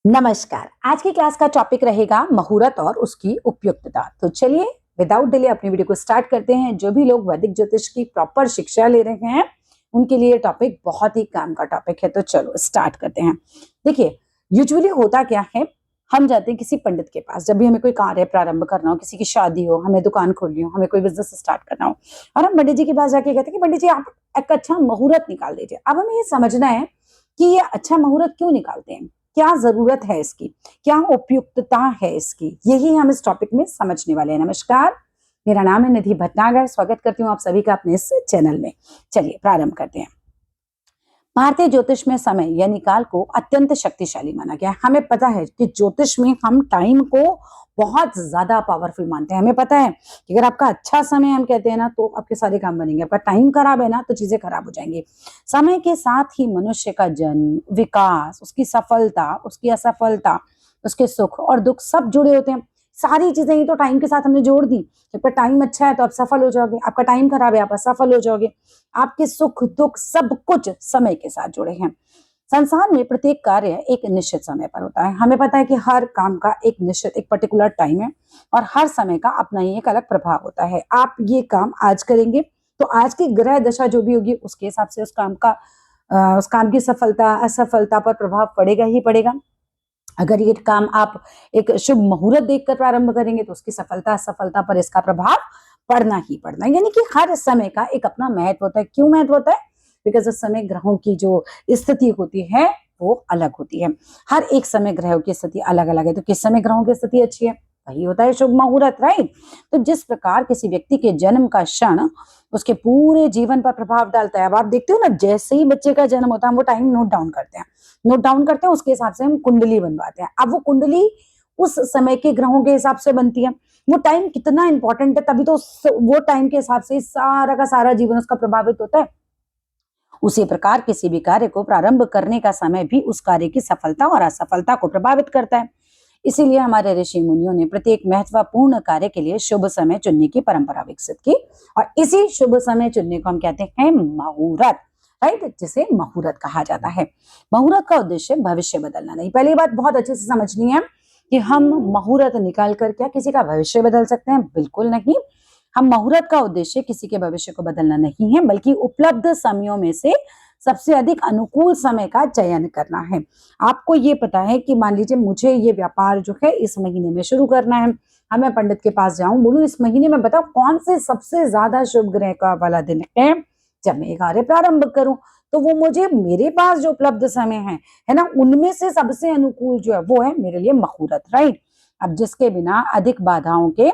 नमस्कार। आज की क्लास का टॉपिक रहेगा मुहूर्त और उसकी उपयुक्तता। तो चलिए विदाउट डिले अपनी वीडियो को स्टार्ट करते हैं। जो भी लोग वैदिक ज्योतिष की प्रॉपर शिक्षा ले रहे हैं उनके लिए टॉपिक बहुत ही काम का टॉपिक है। तो चलो स्टार्ट करते हैं। देखिए, यूजुअली होता क्या है, हम जाते हैं किसी पंडित के पास जब भी हमें कोई कार्य प्रारंभ करना हो, किसी की शादी हो, हमें दुकान खोलनी हो, हमें कोई बिजनेस स्टार्ट करना हो, और हम पंडित जी के पास जाके कहते हैं कि पंडित जी आप एक अच्छा मुहूर्त निकाल दीजिए। अब हमें ये समझना है कि ये अच्छा मुहूर्त क्यों निकालते हैं, क्या जरूरत है इसकी, क्या उपयुक्तता है इसकी, यही हम इस टॉपिक में समझने वाले हैं। नमस्कार, मेरा नाम है निधि भटनागर। स्वागत करती हूँ आप सभी का अपने इस चैनल में। चलिए प्रारंभ करते हैं। भारतीय ज्योतिष में समय यानी काल को अत्यंत शक्तिशाली माना गया है। हमें पता है कि ज्योतिष में हम टाइम को बहुत ज्यादा पावरफुल मानते हैं। हमें पता है कि अगर आपका अच्छा समय हम कहते हैं ना तो आपके सारे काम बनेंगे, आपका टाइम खराब है ना तो चीजें खराब हो जाएंगी। समय के साथ ही मनुष्य का जन्म, विकास, उसकी सफलता, उसकी असफलता, उसके सुख और दुख सब जुड़े होते हैं। सारी चीजें ही तो टाइम के साथ हमने जोड़ दी। आपका टाइम अच्छा है तो आप सफल हो जाओगे, आपका टाइम खराब है आप असफल हो जाओगे। आपके सुख दुख सब कुछ समय के साथ जुड़े हैं। संसार में प्रत्येक कार्य एक निश्चित समय पर होता है। हमें पता है कि हर काम का एक निश्चित एक पर्टिकुलर टाइम है और हर समय का अपना ही एक अलग प्रभाव होता है। आप ये काम आज करेंगे तो आज की ग्रह दशा जो भी होगी उसके हिसाब से उस काम की सफलता असफलता पर प्रभाव पड़ेगा ही पड़ेगा। अगर ये काम आप एक शुभ मुहूर्त देखकर प्रारंभ करेंगे तो उसकी सफलता असफलता पर इसका प्रभाव पढ़ना ही पढ़ना है। यानी कि हर समय का एक अपना महत्व होता है। क्यों महत्व होता है? बिकॉज उस समय ग्रहों की जो स्थिति होती है वो अलग होती है। हर एक समय ग्रहों की स्थिति अलग अलग है। तो किस समय ग्रहों की स्थिति अच्छी है वही होता है शुभ मुहूर्त, राइट। तो जिस प्रकार किसी व्यक्ति के जन्म का क्षण उसके पूरे जीवन पर प्रभाव डालता है। अब आप देखते हो ना, जैसे ही बच्चे का जन्म होता है हम वो टाइम नोट डाउन करते हैं, उसके हिसाब से हम कुंडली बनवाते हैं। अब वो कुंडली उस समय के ग्रहों के हिसाब से बनती है। वो टाइम कितना इंपॉर्टेंट है, तभी तो वो टाइम के हिसाब से सारा का सारा जीवन उसका प्रभावित होता है। उसी प्रकार किसी भी कार्य को प्रारंभ करने का समय भी उस कार्य की सफलता और असफलता को प्रभावित करता है। इसीलिए हमारे ऋषि मुनियों ने प्रत्येक महत्वपूर्ण कार्य के लिए शुभ समय चुनने की परंपरा विकसित की और इसी शुभ समय चुनने को हम कहते हैं मुहूर्त, राइट, जिसे मुहूर्त कहा जाता है। मुहूर्त का उद्देश्य भविष्य बदलना नहीं। पहली बात बहुत अच्छे से समझनी है कि हम मुहूर्त निकाल कर क्या किसी का भविष्य बदल सकते हैं? बिल्कुल नहीं। हम मुहूर्त का उद्देश्य किसी के भविष्य को बदलना नहीं है, बल्कि उपलब्ध समयों में से सबसे अधिक अनुकूल समय का चयन करना है। आपको ये पता है कि मान लीजिए मुझे ये व्यापार जो है इस महीने में शुरू करना है। हाँ, मैं पंडित के पास जाऊं, बोलूं इस महीने में बताओ कौन से सबसे ज्यादा शुभ ग्रह का वाला दिन है जब मैं ये कार्य प्रारंभ करूं। तो वो मुझे मेरे पास जो उपलब्ध समय है ना, उनमें से सबसे अनुकूल जो है वो है मेरे लिए मुहूर्त, राइट। अब जिसके बिना अधिक बाधाओं के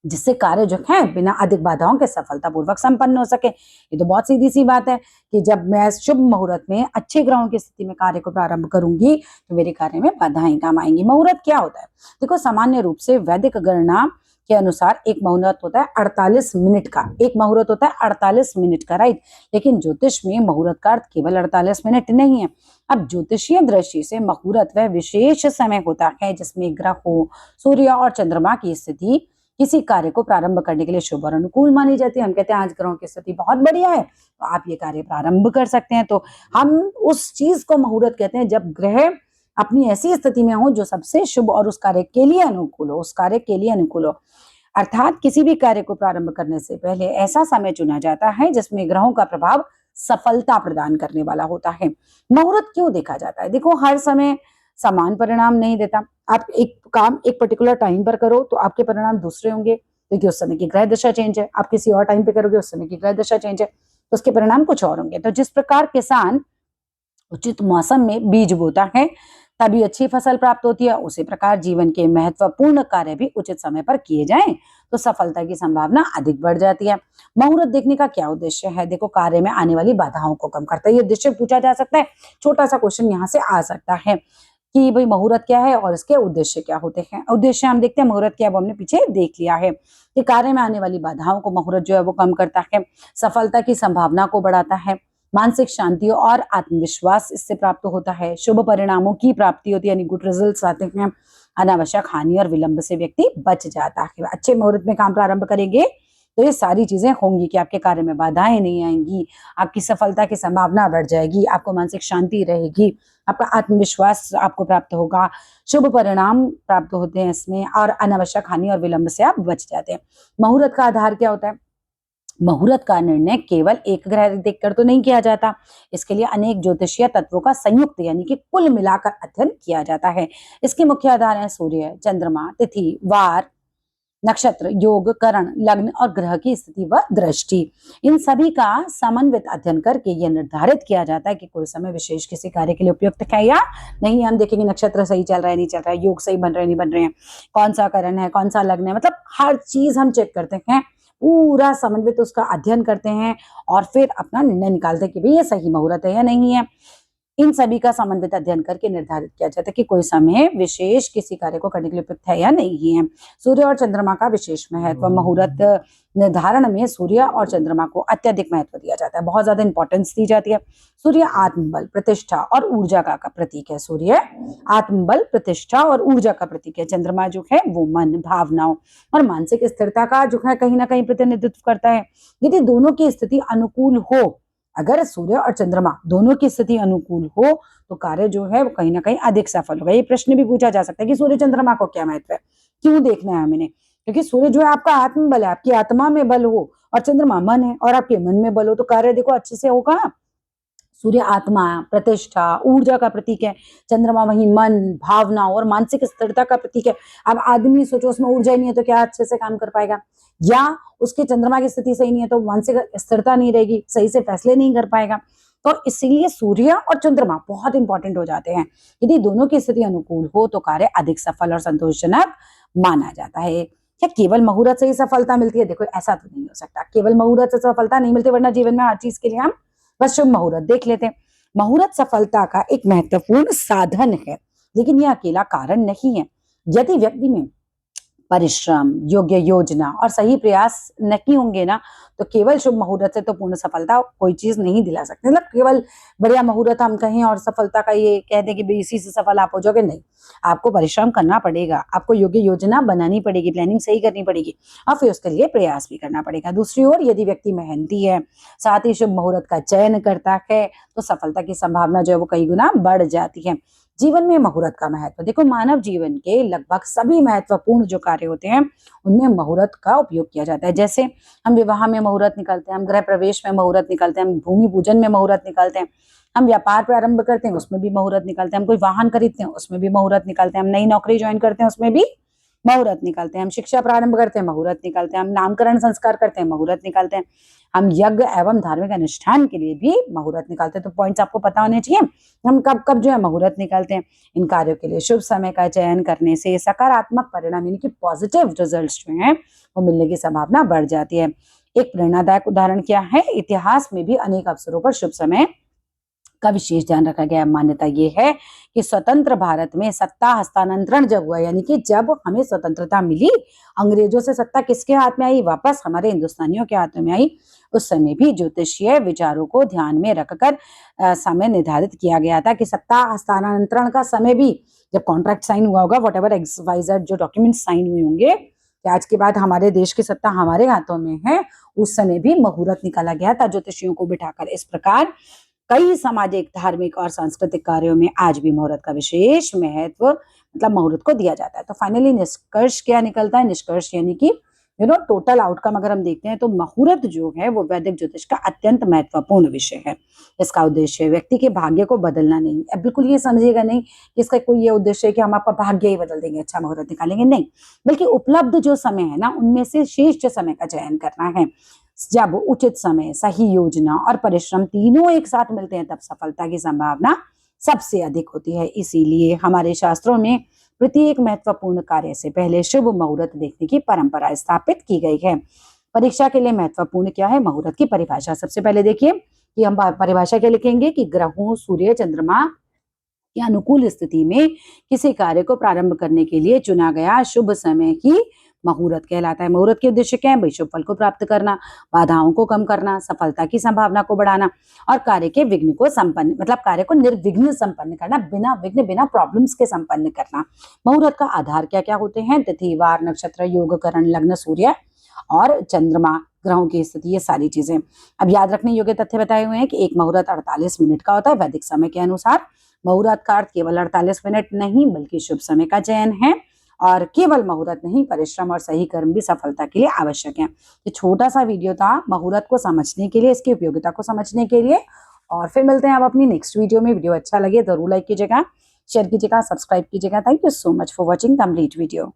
जिससे कार्य जो है बिना अधिक बाधाओं के सफलतापूर्वक संपन्न हो सके। ये तो बहुत सीधी सी बात है कि जब मैं शुभ मुहूर्त में अच्छे ग्रहों की स्थिति में कार्य को प्रारंभ करूंगी तो मेरे कार्य में बाधाएं कम आएंगी। मुहूर्त क्या होता है? देखो, सामान्य रूप से वैदिक गणना के अनुसार एक मुहूर्त होता है 48 मिनट का। एक मुहूर्त होता है 48 मिनट का, राइट। लेकिन ज्योतिष में मुहूर्त का अर्थ केवल 48 मिनट नहीं है। अब ज्योतिषीय दृष्टि से मुहूर्त वह विशेष समय होता है जिसमें ग्रहों, सूर्य और चंद्रमा की स्थिति किसी कार्य को प्रारंभ करने के लिए शुभ और अनुकूल मानी जाती है। हम कहते हैं आज ग्रहों की स्थिति बहुत बढ़िया है तो आप ये कार्य प्रारंभ कर सकते हैं। तो हम उस चीज को मुहूर्त कहते हैं जब ग्रह अपनी ऐसी स्थिति में हो जो सबसे शुभ और उस कार्य के लिए अनुकूल हो, उस कार्य के लिए अनुकूल हो। अर्थात किसी भी कार्य को प्रारंभ करने से पहले ऐसा समय चुना जाता है जिसमें ग्रहों का प्रभाव सफलता प्रदान करने वाला होता है। मुहूर्त क्यों देखा जाता है? देखो, हर समय समान परिणाम नहीं देता। आप एक काम एक पर्टिकुलर टाइम पर करो तो आपके परिणाम दूसरे होंगे क्योंकि उस समय की ग्रह दशा चेंज है। आप किसी और टाइम पे करोगे उस समय की ग्रह दशा चेंज है तो उसके परिणाम कुछ और होंगे। तो जिस प्रकार किसान उचित मौसम में बीज बोता है तभी अच्छी फसल प्राप्त होती है, उसी प्रकार जीवन के महत्वपूर्ण कार्य भी उचित समय पर किए जाएं तो सफलता की संभावना अधिक बढ़ जाती है। मुहूर्त देखने का क्या उद्देश्य है? देखो, कार्य में आने वाली बाधाओं को कम करता है। ये उद्देश्य पूछा जा सकता है। छोटा सा क्वेश्चन यहाँ से आ सकता है कि भाई मुहूर्त क्या है और इसके उद्देश्य क्या होते हैं। उद्देश्य हम देखते हैं, मुहूर्त क्या है वो हमने पीछे देख लिया है कि कार्य में आने वाली बाधाओं को मुहूर्त जो है वो कम करता है, सफलता की संभावना को बढ़ाता है, मानसिक शांति और आत्मविश्वास इससे प्राप्त होता है, शुभ परिणामों की प्राप्ति होती है यानी गुड रिजल्ट्स आते हैं, अनावश्यक हानि और विलंब से व्यक्ति बच जाता है। अच्छे मुहूर्त में काम प्रारंभ करेंगे तो ये सारी चीजें होंगी कि आपके कार्य में बाधाएं नहीं आएंगी, आपकी सफलता की संभावना बढ़ जाएगी, आपको मानसिक शांति रहेगी, आपका आत्मविश्वास आपको प्राप्त होगा, शुभ परिणाम प्राप्त होते हैं इसमें, और अनावश्यक हानि और विलंब से आप बच जाते हैं। मुहूर्त का आधार क्या होता है? मुहूर्त का निर्णय केवल एक ग्रह देखकर तो नहीं किया जाता, इसके लिए अनेक ज्योतिषीय तत्वों का संयुक्त यानी कि कुल मिलाकर अध्ययन किया जाता है। इसके मुख्य आधार हैं सूर्य, चंद्रमा, तिथि, वार, नक्षत्र, योग, करण, लग्न और ग्रह की स्थिति व दृष्टि। इन सभी का समन्वित अध्ययन करके यह निर्धारित किया जाता है कि कोई समय विशेष किसी कार्य के लिए उपयुक्त है या नहीं। हम देखेंगे नक्षत्र सही चल रहा है नहीं चल रहा है, योग सही बन रहे नहीं बन रहे हैं, कौन सा करण है, कौन सा लग्न है, मतलब हर चीज हम चेक करते हैं, पूरा समन्वित उसका अध्ययन करते हैं और फिर अपना निर्णय निकालते हैं कि भाई ये सही मुहूर्त है या नहीं है। इन सभी का समन्वित अध्ययन करके निर्धारित किया जाता है कि कोई समय विशेष किसी कार्य को करने के लिए उपयुक्त है या नहीं है। सूर्य और चंद्रमा का विशेष महत्व। मुहूर्त निर्धारण में सूर्य और चंद्रमा को अत्यधिक महत्व दिया जाता है, बहुत ज्यादा इंपॉर्टेंस दी जाती है। सूर्य आत्मबल, प्रतिष्ठा और ऊर्जा का प्रतीक है। सूर्य आत्मबल, प्रतिष्ठा और ऊर्जा का प्रतीक है। चंद्रमा जो है वो मन, भावनाओं और मानसिक स्थिरता का जो है कहीं ना कहीं प्रतिनिधित्व करता है। यदि दोनों की स्थिति अनुकूल हो, अगर सूर्य और चंद्रमा दोनों की स्थिति अनुकूल हो तो कार्य जो है वो कहीं ना कहीं अधिक सफल होगा। ये प्रश्न भी पूछा जा सकता है कि सूर्य चंद्रमा को क्या महत्व है, क्यों देखना है हमें? क्योंकि सूर्य जो है आपका आत्मबल है, आपकी आत्मा में बल हो, और चंद्रमा मन है और आपके मन में बल हो, तो कार्य देखो अच्छे से होगा। सूर्य आत्मा, प्रतिष्ठा, ऊर्जा का प्रतीक है, चंद्रमा वही मन, भावना और मानसिक स्थिरता का प्रतीक है। अब आदमी सोचो उसमें ऊर्जा ही नहीं है तो क्या अच्छे से काम कर पाएगा, या उसके चंद्रमा की स्थिति सही नहीं है तो मानसिक स्थिरता नहीं रहेगी, सही से फैसले नहीं कर पाएगा। तो इसीलिए सूर्य और चंद्रमा बहुत इंपॉर्टेंट हो जाते हैं। यदि दोनों की स्थिति अनुकूल हो तो कार्य अधिक सफल और संतोषजनक माना जाता है। क्या केवल मुहूर्त से ही सफलता मिलती है? देखो ऐसा तो नहीं हो सकता, केवल मुहूर्त से सफलता नहीं मिलती, वरना जीवन में हर चीज के लिए हम बस शुभ मुहूर्त देख लेते हैं। मुहूर्त सफलता का एक महत्वपूर्ण साधन है, लेकिन यह अकेला कारण नहीं है। यदि व्यक्ति में परिश्रम, योग्य योजना और सही प्रयास नहीं होंगे ना, तो केवल शुभ मुहूर्त से तो पूर्ण सफलता कोई चीज नहीं दिला सकते। मतलब केवल बढ़िया मुहूर्त हम कहें और सफलता का ये कह दें कि इसी से सफल आप हो जाओगे, नहीं। आपको परिश्रम करना पड़ेगा, आपको योग्य योजना बनानी पड़ेगी, प्लानिंग सही करनी पड़ेगी और फिर उसके लिए प्रयास भी करना पड़ेगा। दूसरी ओर यदि व्यक्ति मेहनती है, साथ ही शुभ मुहूर्त का चयन करता है, तो सफलता की संभावना जो है वो कई गुना बढ़ जाती है। जीवन में मुहूर्त का महत्व। देखो मानव जीवन के लगभग सभी महत्वपूर्ण जो कार्य होते हैं उनमें मुहूर्त का उपयोग किया जाता है। जैसे हम विवाह में मुहूर्त निकालते हैं, हम गृह प्रवेश में मुहूर्त निकालते हैं, हम भूमि पूजन में मुहूर्त निकालते हैं, हम व्यापार प्रारंभ करते हैं उसमें भी मुहूर्त निकालते हैं, हम कोई वाहन खरीदते हैं उसमें भी मुहूर्त निकालते हैं, हम नई नौकरी ज्वाइन करते हैं उसमें भी मुहूर्त निकालते हैं, हम शिक्षा प्रारंभ करते हैं मुहूर्त निकालते हैं, हम नामकरण संस्कार करते हैं मुहूर्त निकालते हैं, हम यज्ञ एवं धार्मिक अनुष्ठान के लिए भी मुहूर्त निकालते हैं। तो पॉइंट्स आपको पता होने चाहिए हम कब कब जो है मुहूर्त निकालते हैं। इन कार्यों के लिए शुभ समय का चयन करने से सकारात्मक परिणाम यानी कि पॉजिटिव रिजल्ट्स जो हैं वो मिलने की संभावना बढ़ जाती है। एक प्रेरणादायक उदाहरण क्या है? इतिहास में भी अनेक अवसरों पर शुभ समय का विशेष ध्यान रखा गया। मान्यता ये है कि स्वतंत्र भारत में सत्ता हस्तांतरण जब हुआ, यानी कि जब हमें स्वतंत्रता मिली, अंग्रेजों से सत्ता किसके हाथ में आई? वापस हमारे हिंदुस्तानियों के हाथों में आई। उस समय भी ज्योतिषीय विचारों को ध्यान में रखकर समय निर्धारित किया गया था कि सत्ता हस्तांतरण का समय भी जब कॉन्ट्रैक्ट साइन हुआ होगा, वट एवर XYZ जो डॉक्यूमेंट साइन हुए होंगे कि आज के बाद हमारे देश की सत्ता हमारे हाथों में है, उस समय भी मुहूर्त निकाला गया था ज्योतिषियों को बिठाकर। इस प्रकार कई सामाजिक, धार्मिक और सांस्कृतिक कार्यों में आज भी मुहूर्त का विशेष महत्व मतलब मुहूर्त को दिया जाता है। तो फाइनली निष्कर्ष क्या निकलता है? निष्कर्ष यानी कि टोटल आउटकम अगर हम देखते हैं तो मुहूर्त जो है वो वैदिक ज्योतिष का अत्यंत महत्वपूर्ण विषय है। इसका उद्देश्य व्यक्ति के भाग्य को बदलना नहीं है। बिल्कुल ये समझिएगा नहीं कि इसका कोई ये उद्देश्य है कि हम आपका भाग्य ही बदल देंगे, अच्छा मुहूर्त निकालेंगे, नहीं। बल्कि उपलब्ध जो समय है ना उनमें से श्रेष्ठ समय का चयन करना है। जब उचित समय, सही योजना और परिश्रम तीनों एक साथ मिलते हैं तब सफलता की संभावना सबसे अधिक होती है। इसीलिए हमारे शास्त्रों में प्रत्येक महत्वपूर्ण कार्य से पहले शुभ मुहूर्त देखने की परंपरा स्थापित की गई है। परीक्षा के लिए महत्वपूर्ण क्या है? मुहूर्त की परिभाषा। सबसे पहले देखिए कि हम परिभाषा क्या लिखेंगे कि ग्रहों, सूर्य, चंद्रमा की अनुकूल स्थिति में किसी कार्य को प्रारंभ करने के लिए चुना गया शुभ समय ही मुहूर्त कहलाता है। मुहूर्त के उद्देश्य क्या है? भाई शुभ फल को प्राप्त करना, बाधाओं को कम करना, सफलता की संभावना को बढ़ाना और कार्य के विघ्न को संपन्न मतलब कार्य को निर्विघ्न संपन्न करना, बिना विघ्न, बिना प्रॉब्लम्स के संपन्न करना। मुहूर्त का आधार क्या क्या होते हैं? तिथि, वार, नक्षत्र, योग, करण, लग्न, सूर्य और चंद्रमा, ग्रहों की स्थिति, ये सारी चीजें। अब याद रखने योग्य तथ्य बताए हुए हैं कि एक मुहूर्त 48 मिनट का होता है वैदिक समय के अनुसार। मुहूर्त का अर्थ केवल 48 मिनट नहीं बल्कि शुभ समय का चयन है, और केवल मुहूर्त नहीं, परिश्रम और सही कर्म भी सफलता के लिए आवश्यक है। ये छोटा सा वीडियो था मुहूर्त को समझने के लिए, इसकी उपयोगिता को समझने के लिए। और फिर मिलते हैं आप अपनी नेक्स्ट वीडियो में। वीडियो अच्छा लगे जरूर लाइक कीजिएगा, शेयर कीजिएगा, सब्सक्राइब कीजिएगा। Thank you so much for watching complete video.